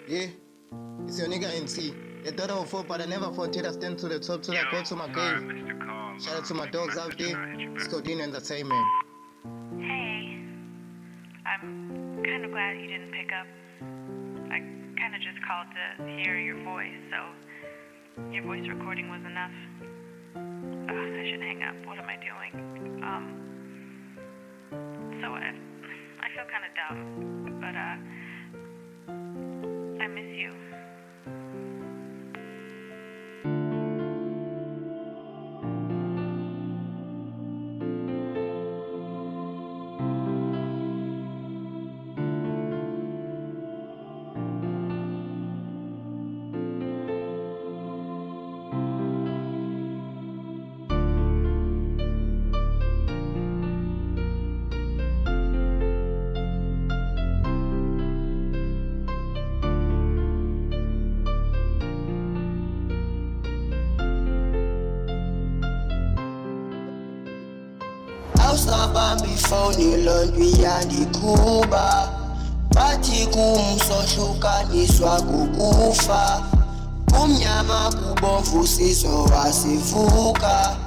Yeah, it's your nigga NC. They thought I would fall, but I never fought till I stand to the top, till I go to my grave. Shout out to my dogs out there. It's Codeine Entertainment. Hey, I'm kind of glad you didn't pick up. I kind of just called to hear your voice, so your voice recording was enough. I should hang up. What am I doing? So I feel kind of dumb, but I miss you. Awusabambi ifoni lonto iyandikhuba, bathi kumsohlukaniswa kukufa, kumnyama kubomvu sizowa sivuka.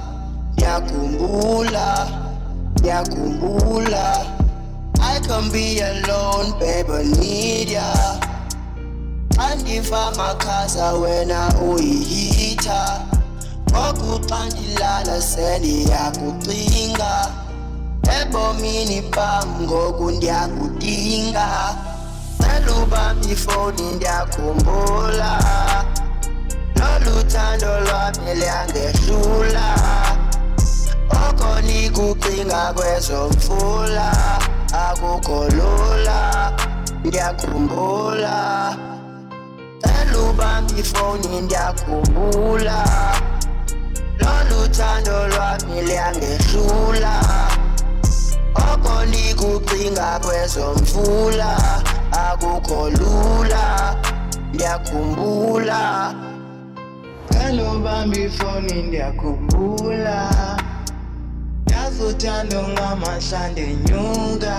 Ngiyakhumbula I can be alone, babe, I need ya. Andiva makhaza wena uyihitha, ngoku xa ndilala sendiyakucinga, ebomini bam ngoku ndiyakudinga. Cela ubambe ifoni ndiyakhumbula, lolu thando lwami luyangehlula, oko nikucinga kwezomfula akukho lula, ndiyakhumbula. Cela ubambe ifoni ndiyakhumbula, lolu thando lwami luyangehlula, oko nikucinga kwezomfula akukho lula, ndiyakhumbula. Cela ubambe ifoni ndiyakhumbula, yazi uthando ngamahla ndenyuka,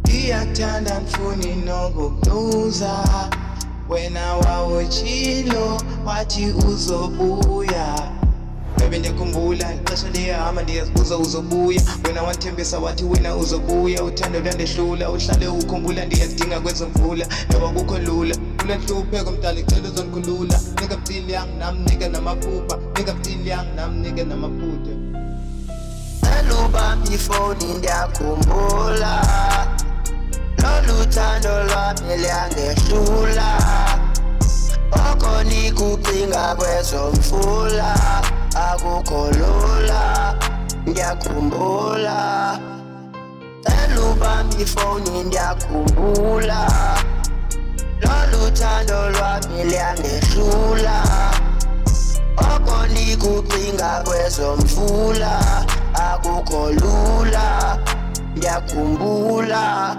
ndiyakuthanda andifuni nokukubuza. Wena wawutshilo wathi uzobuya, baby ndiyakhumbula ixesha liyahamba ndiyazibuza uzobuya. Wena wathembisa wathi wena uzobuya, uthando lwandehlula, uhlale ukhumbula ndiyazidinga kwezomvula, noba kukho lula. Unenhlupheko mdala icela uzondikhulula, nika mtili yang nam nika namaphupha, nika mtili yang nam nika namaphutha. Cela ubambe ifoni ndiyakhumbula, lolu thando lwami luyangehlula, oko nikucinga kwezomfula akukho lula, ndiyakhumbula. Cela ubambe ifoni ndiyakhumbula, lolu thando lwami luyangehlula, oko nikucinga kwezomfula akukho lula, ndiyakhumbula.